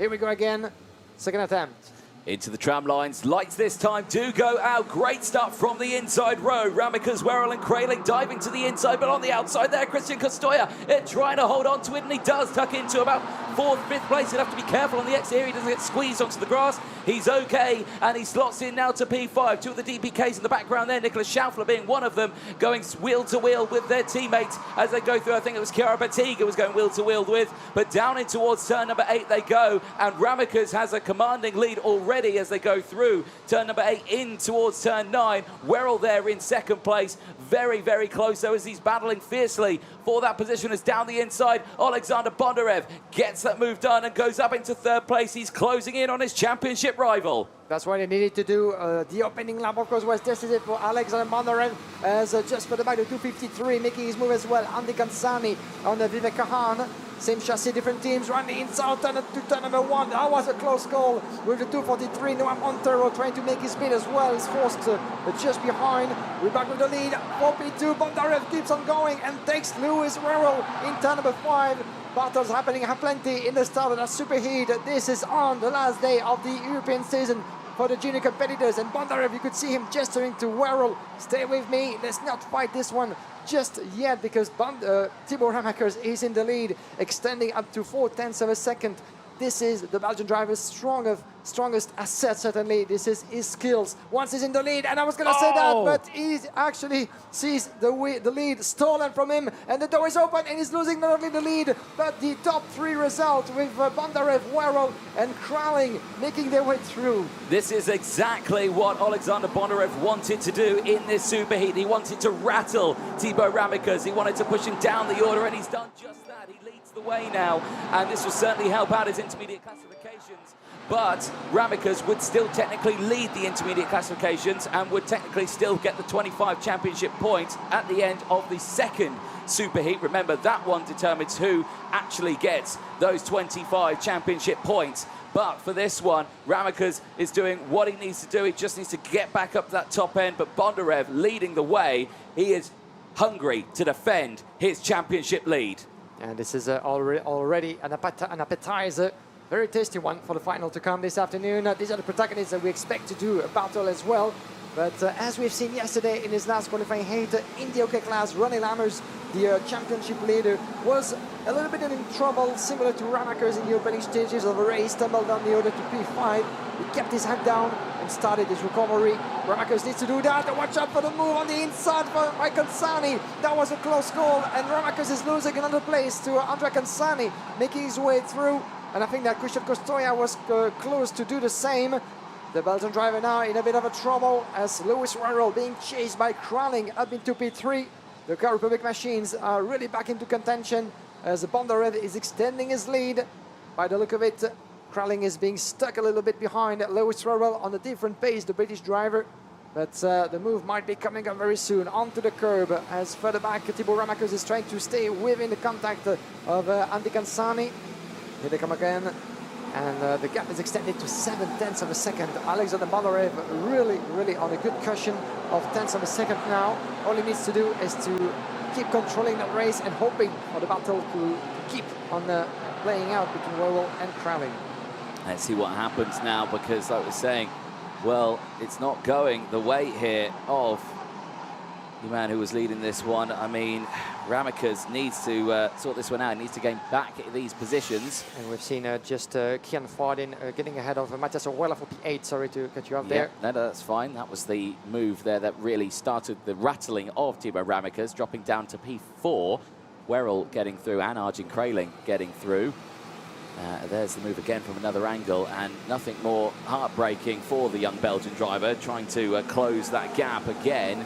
Here we go again. Second attempt. Into the tram lines, lights this time do go out. Great stuff from the inside row. Ramikas, Werrell and Kraling diving to the inside, but on the outside there, Christian Costoya trying to hold on to it, and he does tuck into about 4th, 5th place. He'll have to be careful on the exterior. He doesn't get squeezed onto the grass. He's okay, and he slots in now to P5. Two of the DPKs in the background there, Nicholas Schaufler being one of them, going wheel to wheel with their teammates as they go through. I think it was Chiara Batiga who was going wheel to wheel with, but down in towards turn number 8 they go, and Ramikas has a commanding lead already as they go through turn number 8 in towards turn 9. Werrell there in 2nd place, very, very close though as he's battling fiercely for that position. As down the inside, Oleksandr Bondarev gets that move done and goes up into 3rd place. He's closing in on his championship rival. That's why they needed to do. The opening lap, of course, was decisive for Oleksandr Bondarev as just for the back, the 253, making his move as well. Andy Kansani on the Vivek Kahan. Same chassis, different teams, running inside turn to turn number 1. That was a close call with the 243. Noam Montero trying to make his speed as well. He's forced just behind. We're back with the lead. 4P2. Bondarev keeps on going and takes Lewis Werrell in turn number 5. Battles happening plenty in the start of that superheat. This is on the last day of the European season for the junior competitors, and Bondarev, you could see him gesturing to Werrell, stay with me, let's not fight this one just yet, because Thibaut Ramakers is in the lead, extending up to 4/10 of a second. This is the Belgian driver's strongest asset, certainly. This is his skills. Once he's in the lead, and I was going to say that, but he actually sees the lead stolen from him, and the door is open, and he's losing not only the lead, but the top 3 result with Bondarev, Werrell, and Kraling making their way through. This is exactly what Oleksandr Bondarev wanted to do in this superheat. He wanted to rattle Thibaut Ramakers. He wanted to push him down the order, and he's done just that. He leads the way now, and this will certainly help out his intermediate classifications. But Ramakers would still technically lead the intermediate classifications and would technically still get the 25 championship points at the end of the 2nd superheat. Remember, that one determines who actually gets those 25 championship points. But for this one, Ramakers is doing what he needs to do. He just needs to get back up to that top end. But Bondarev leading the way. He is hungry to defend his championship lead. And this is already an appetizer. Very tasty one for the final to come this afternoon. These are the protagonists that we expect to do a battle as well. But as we've seen yesterday in his last qualifying heat in the OK class, Ronnie Lammers, the championship leader, was a little bit in trouble, similar to Ramakers in the opening stages of the race. Stumbled down the order to P5. He kept his head down and started his recovery. Ramakers needs to do that. And watch out for the move on the inside for Kansani. That was a close call, and Ramakers is losing another place to Andre Kansani, making his way through. And I think that Christian Costoya was close to do the same. The Belgian driver now in a bit of a trouble as Lewis Werrell being chased by Kraling up into P3. The Car Republic machines are really back into contention as Bondarev is extending his lead. By the look of it, Kraling is being stuck a little bit behind Lewis Werrell on a different pace, the British driver. But the move might be coming up very soon onto the curb as further back Thibaut Ramakers is trying to stay within the contact of Andy Kansani. Here they come again, and the gap is extended to 7/10 of a second. Oleksandr Bondarev really on a good cushion of 10ths of a second now. All he needs to do is to keep controlling that race and hoping for the battle to keep on playing out between Werrell and Kraling. Let's see what happens now, because like we're saying, well, it's not going the way here of the man who was leading this one. I mean, Ramakers needs to sort this one out. He needs to gain back these positions. And we've seen just Kian Fardin getting ahead of Matthias Orwella for P8. Sorry to cut you off there. No, that's fine. That was the move there that really started the rattling of Thibaut Ramakers, dropping down to P4. Werrell getting through, and Arjen Kraling getting through. There's the move again from another angle, and nothing more heartbreaking for the young Belgian driver, trying to close that gap again.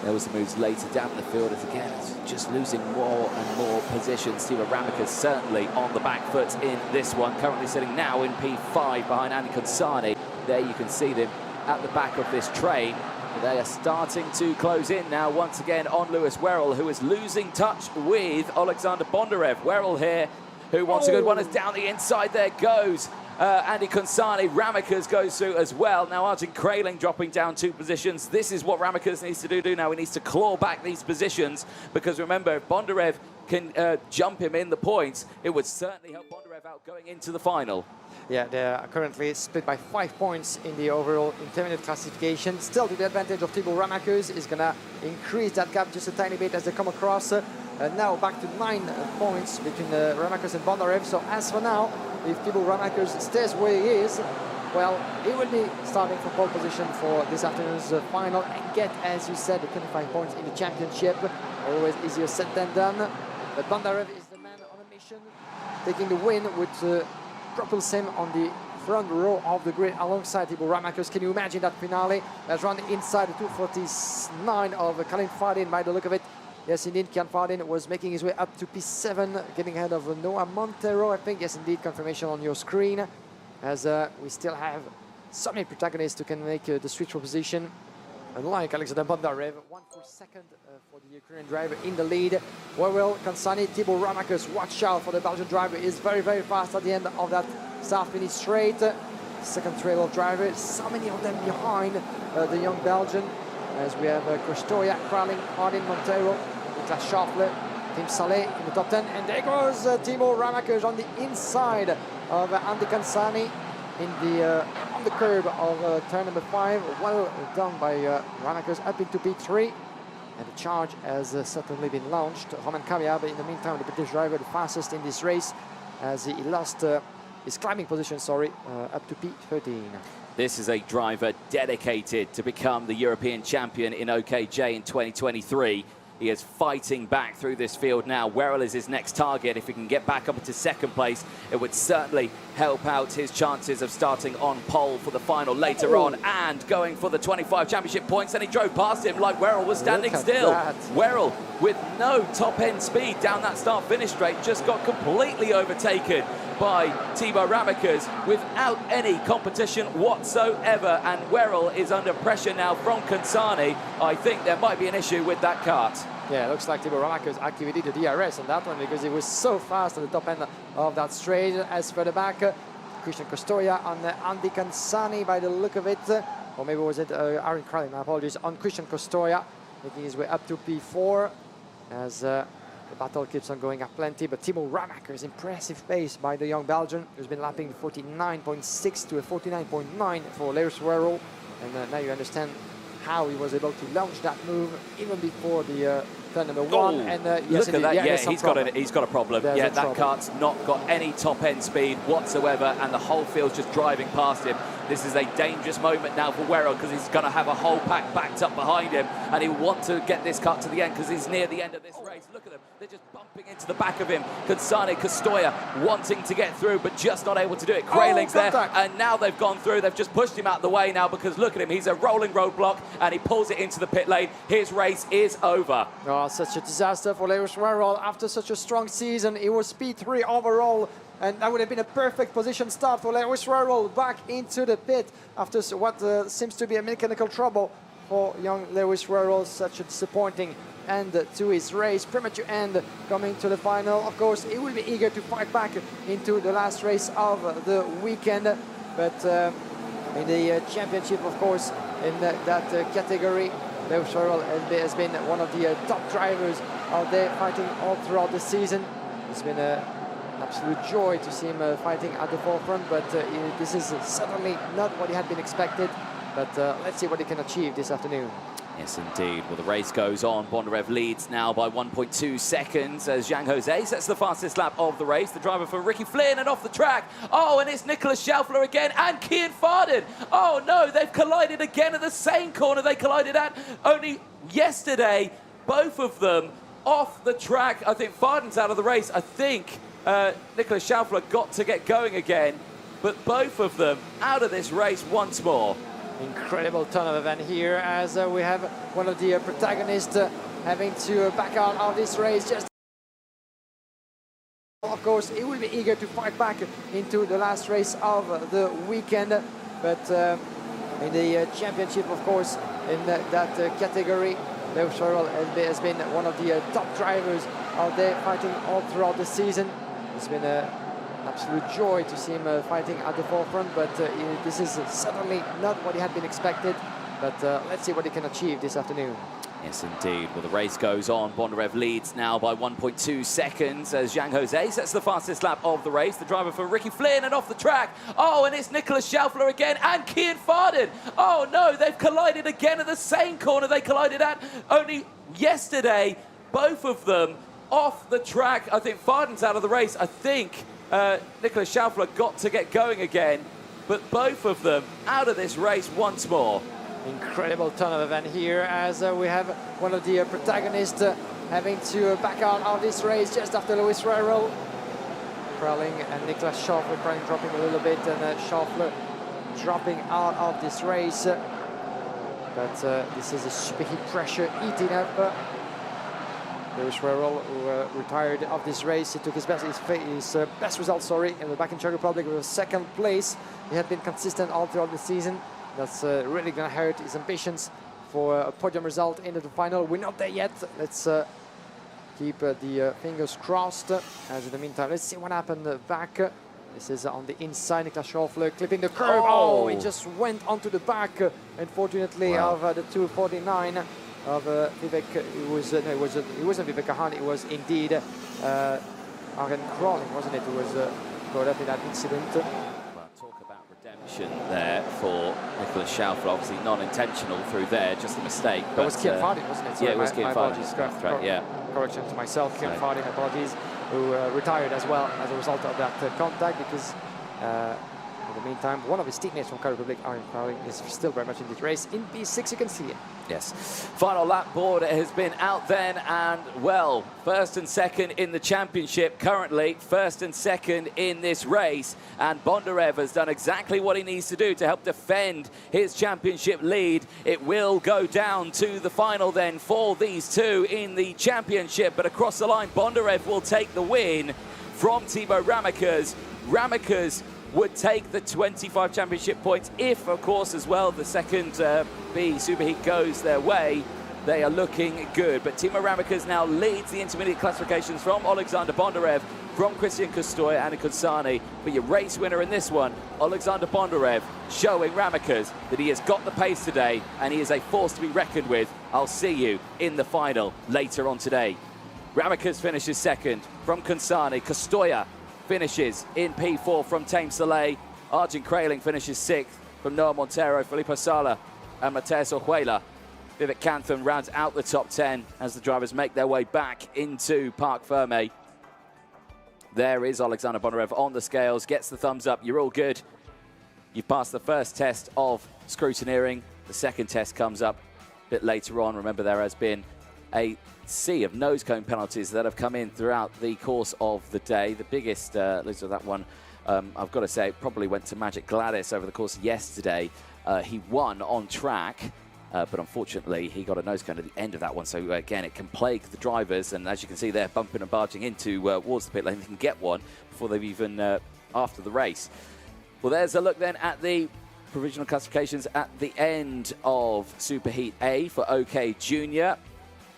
There was the moves later down the field as again it's just losing more and more positions. Thibaut Ramakers certainly on the back foot in this one, currently sitting now in P5 behind Andy Kansani. There you can see them at the back of this train. They are starting to close in now once again on Lewis Werrell, who is losing touch with Oleksandr Bondarev. Werrell here, who wants a good one, as down the inside there goes Andy Kansani. Ramakers goes through as well. Now Arjen Kraling dropping down 2 positions. This is what Ramakers needs to do now. He needs to claw back these positions, because remember, if Bondarev can jump him in the points, it would certainly help Bondarev out going into the final. Yeah, they're currently split by 5 points in the overall intermediate classification. Still to the advantage of Thibaut Ramakers is going to increase that gap just a tiny bit as they come across. Now back to 9 points between Ramakers and Bondarev. So as for now, if Thibaut Ramakers stays where he is, well, he will be starting from pole position for this afternoon's final and get, as you said, the 25 points in the championship. Always easier said than done. But Bondarev is the man on a mission. Taking the win would propels him on the front row of the grid alongside Thibaut Ramakers. Can you imagine that finale? Let's run inside the 2:49 of Kalin Fardin by the look of it. Yes, indeed, Kian Fardin was making his way up to P7, getting ahead of Noah Montero, I think. Yes, indeed, confirmation on your screen. As we still have so many protagonists who can make the switch for position. Unlike Oleksandr Bondarev, 1 full second for the Ukrainian driver in the lead. Well, Kansani, Thibaut Ramakers, watch out for the Belgian driver. Is very, very fast at the end of that start-finish straight. Second trail of drivers, so many of them behind the young Belgian. As we have Kostoya, Kraling, Hardin, Montero, Niklas Schaffler, Tim Saleh in the top 10. And there goes Thibaut Ramakers on the inside of Andy Kansani in the on the curb of turn number 5. Well done by Ramakers up into P3. And the charge has certainly been launched. Roman Kaviab, in the meantime, the British driver, the fastest in this race, as he lost his climbing position, up to P13. This is a driver dedicated to become the European champion in OKJ in 2023. He is fighting back through this field now. Werrell is his next target. If he can get back up into second place, it would certainly help out his chances of starting on pole for the final later on and going for the 25 championship points. And he drove past him like Werrell was standing still. Werrell, with no top-end speed down that start-finish straight, just got completely overtaken by Thibaut Ramakers without any competition whatsoever. And Werrell is under pressure now from Kansani. I think there might be an issue with that kart. Yeah, it looks like Thibaut Ramakers activated the DRS on that one because he was so fast at the top end of that straight. As for the back, Christian Kostoya on Andy Kansani by the look of it. Or maybe was it Aaron Kraling, my apologies, on Christian Kostoya, making his way up to P4 as the battle keeps on going up plenty. But Thibaut Ramakers, impressive pace by the young Belgian, who's been lapping 49.6 to a 49.9 for Lewis Werrell. And now you understand how he was able to launch that move even before the turn number 1. And yes, look at that. Yeah, he's got a problem. There's that kart's not got any top end speed whatsoever, and the whole field's just driving past him. This is a dangerous moment now for Werrell because he's going to have a whole pack backed up behind him, and he wants to get this kart to the end because he's near the end of this race. Look at them. They're just bumping into the back of him. Kansani, Kostoya wanting to get through, but just not able to do it. Krailing's there, and now they've gone through. They've just pushed him out of the way now because look at him. He's a rolling roadblock, and he pulls it into the pit lane. His race is over. Oh, such a disaster for Lewis Werrell. After such a strong season, he was P3 overall. And that would have been a perfect position start for Lewis Werrell back into the pit after what seems to be a mechanical trouble for young Lewis Werrell. Such a disappointing end to his race, premature end coming to the final. Of course, he will be eager to fight back into the last race of the weekend. But in the championship, of course, in that category, Lewis Werrell has been one of the top drivers out there fighting all throughout the season. It's been an absolute joy to see him fighting at the forefront, but this is certainly not what he had been expected. But let's see what he can achieve this afternoon. Yes, indeed. Well, the race goes on. Bondarev leads now by 1.2 seconds as Zhang Jose sets the fastest lap of the race. The driver for Ricky Flynn, and off the track. Oh, and it's Niklas Schaffler again and Kian Fardin. Oh, no, they've collided again at the same corner they collided at only yesterday. Both of them off the track. I think Fardin's out of the race. I think Niklas Schaffler got to get going again, but both of them out of this race once more. Incredible turn of event here as we have one of the protagonists having to back out of this race. Just of course, he will be eager to fight back into the last race of the weekend. But in the championship, of course, in that category, Lewis Werrell has been one of the top drivers out there fighting all throughout the season. It's been an absolute joy to see him fighting at the forefront, but this is certainly not what he had been expected. But let's see what he can achieve this afternoon. Yes, indeed. Well, the race goes on. Bondarev leads now by 1.2 seconds as Zhang Jose sets the fastest lap of the race. The driver for Ricky Flynn and off the track. Oh, and it's Nicholas Schaufler again and Kian Fardin. Oh, no, they've collided again at the same corner they collided at only yesterday. Both of them off the track. I think Fardin's out of the race. I think Nicholas Schaufler got to get going again, but both of them out of this race once more. Incredible turn of event here as we have one of the protagonists having to back out of this race just after Lewis Rarrell. Crowling and Niklas Schaufler dropping a little bit, and Schaufler dropping out of this race. But this is a superheat pressure eating up Lewis Rarrell, who retired of this race. He took his best result, in the back in Czech Republic with second place. He had been consistent all throughout the season. That's really going to hurt his ambitions for a podium result into the final. We're not there yet. Let's keep the fingers crossed. As in the meantime, let's see what happened back. This is on the inside. Niklas Schaufler clipping the curve. Oh, it just went onto the back, unfortunately, of the 249 of Vivek. It wasn't Vivek Kahan. It was indeed Arjen Crowling, wasn't it? It was caught up in that incident. There for Nicholas Schaufler, obviously non-intentional through there, just a mistake. That was Kian Fardin, wasn't it? Sorry, yeah, it was Kian Fardin. Yeah. Correction to myself, Kian Fardin, apologies, who retired as well as a result of that contact, because in the meantime, one of his teammates from Czech Republic, Arjen Crowling, is still very much in this race. In P6, you can see it. Yes. Final lap board has been out then, and well, first and second in the championship currently, first and second in this race, and Bondarev has done exactly what he needs to do to help defend his championship lead. It will go down to the final then for these two in the championship, but across the line, Bondarev will take the win from Thibaut Ramekers. Ramekers would take the 25 championship points if, of course, as well, the second B Superheat goes their way. They are looking good. But Timo Ramekers now leads the intermediate classifications from Oleksandr Bondarev, from Christian Costoy and Kunsani. But your race winner in this one, Oleksandr Bondarev, showing Ramekers that he has got the pace today and he is a force to be reckoned with. I'll see you in the final later on today. Ramekers finishes second from Kunsani. Costoya finishes in P4 from Tame Soleil. Arjen Crailing finishes sixth from Noah Montero, Filippo Sala and Mateus Orjuela. Vivek Kantham rounds out the top 10 as the drivers make their way back into Parc Ferme. There is Oleksandr Bondarev on the scales, gets the thumbs up. You're all good. You've passed the first test of scrutineering. The second test comes up a bit later on. Remember, there has been a sea of nose cone penalties that have come in throughout the course of the day. The biggest, at least of that one, I've got to say, it probably went to Magic Gladys over the course of yesterday. He won on track, but unfortunately he got a nose cone at the end of that one. So again, it can plague the drivers, and as you can see, they're bumping and barging into towards the pit lane. They can get one before they've even after the race. Well, there's a look then at the provisional classifications at the end of Superheat A for OK Junior.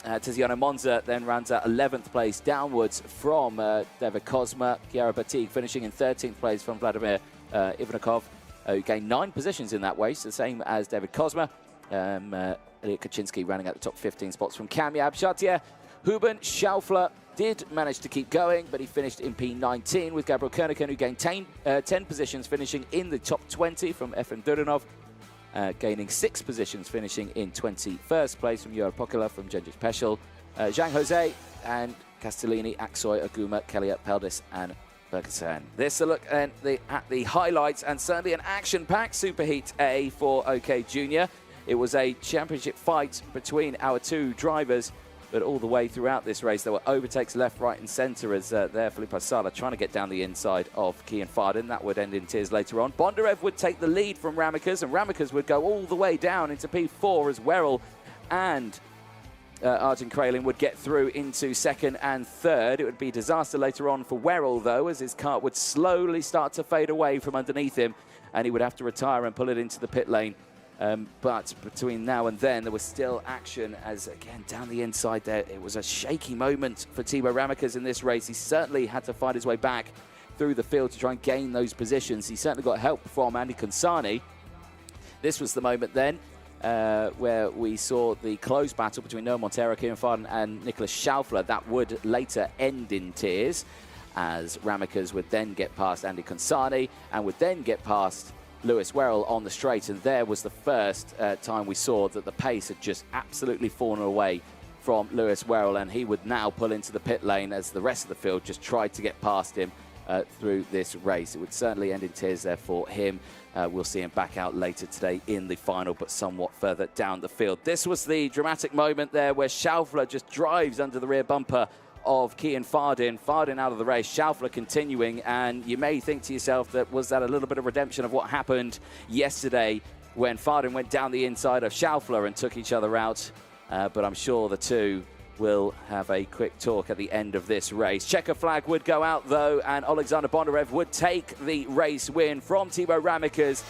Tiziano Monza then rounds out 11th place downwards from David Kozma. Chiara Batig finishing in 13th place from Vladimir Ivanikov, who gained 9 positions in that race, the same as David Kozma. Elliot Kaczynski running at the top 15 spots from Kamyab. Chartier Huben Schaufler did manage to keep going, but he finished in P19 with Gabriel Kerneken, who gained 10 positions, finishing in the top 20 from Efrem Durinov. Gaining 6 positions, finishing in 21st place from Johan Pokela from Genghis Peschel. Zhang Jose and Castellini, Aksoy, Aguma, Kellyat, Peldis and Bergesen. This a look at the highlights, and certainly an action-packed Superheat A for OK Junior. It was a championship fight between our two drivers, but all the way throughout this race there were overtakes left, right and centre as there Filippo Sala trying to get down the inside of Kian Fardin. That would end in tears later on. Bondarev would take the lead from Ramekers, and Ramekers would go all the way down into P4 as Werrell and Arjen Crailing would get through into second and third. It would be disaster later on for Werrell, though, as his kart would slowly start to fade away from underneath him, and he would have to retire and pull it into the pit lane. But between now and then, there was still action as, again, down the inside there, it was a shaky moment for Timo Ramekers in this race. He certainly had to fight his way back through the field to try and gain those positions. He certainly got help from Andy Kunsani. This was the moment then where we saw the close battle between Noah Montero, Kieran Farden and Nicholas Schaufler. That would later end in tears, as Ramekers would then get past Andy Consani and would then get past Lewis Werrell on the straight. And there was the first time we saw that the pace had just absolutely fallen away from Lewis Werrell, and he would now pull into the pit lane as the rest of the field just tried to get past him through this race. It would certainly end in tears there for him. We'll see him back out later today in the final, but somewhat further down the field. This was the dramatic moment there where Schaufler just drives under the rear bumper of Kieran Farden. Farden out of the race, Schaufler continuing, and you may think to yourself that was that a little bit of redemption of what happened yesterday when Farden went down the inside of Schaufler and took each other out, but I'm sure the two will have a quick talk at the end of this race. Checker flag would go out though, and Oleksandr Bondarev would take the race win from Thibaut Ramekers.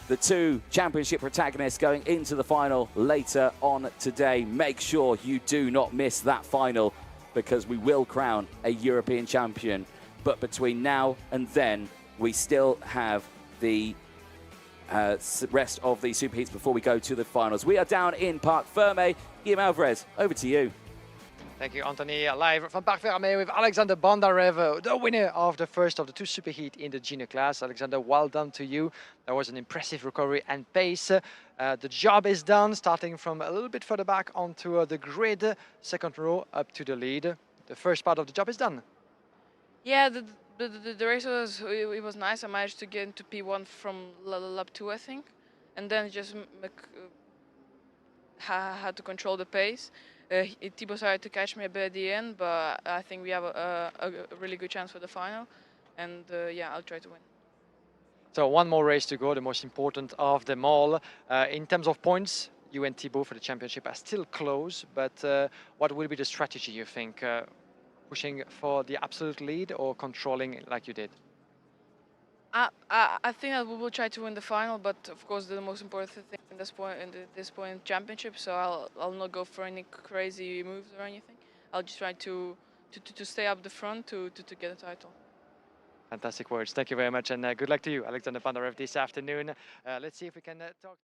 The two championship protagonists going into the final later on today. Make sure you do not miss that final, because we will crown a European champion. But between now and then, we still have the rest of the superheats before we go to the finals. We are down in Parc Ferme. Guillaume Alvarez, over to you. Thank you, Anthony. Live from Parc Ferme with Oleksandr Bondarev, the winner of the first of the two superheat in the junior class. Oleksandr, well done to you. That was an impressive recovery and pace. The job is done, starting from a little bit further back onto the grid, second row up to the lead. The first part of the job is done. Yeah, the race was nice. I managed to get into P1 from lap 2, I think, and then just had to control the pace. Thibaut started to catch me a bit at the end, but I think we have a really good chance for the final, and yeah, I'll try to win. So one more race to go, the most important of them all. In terms of points, you and Thibaut for the championship are still close, but what will be the strategy, you think? Pushing for the absolute lead or controlling like you did? I think that we will try to win the final, but of course the most important thing in this point championship. So I'll not go for any crazy moves or anything. I'll just try to stay up the front to get a title. Fantastic words. Thank you very much, and good luck to you, Oleksandr Bondarev, this afternoon. Let's see if we can talk.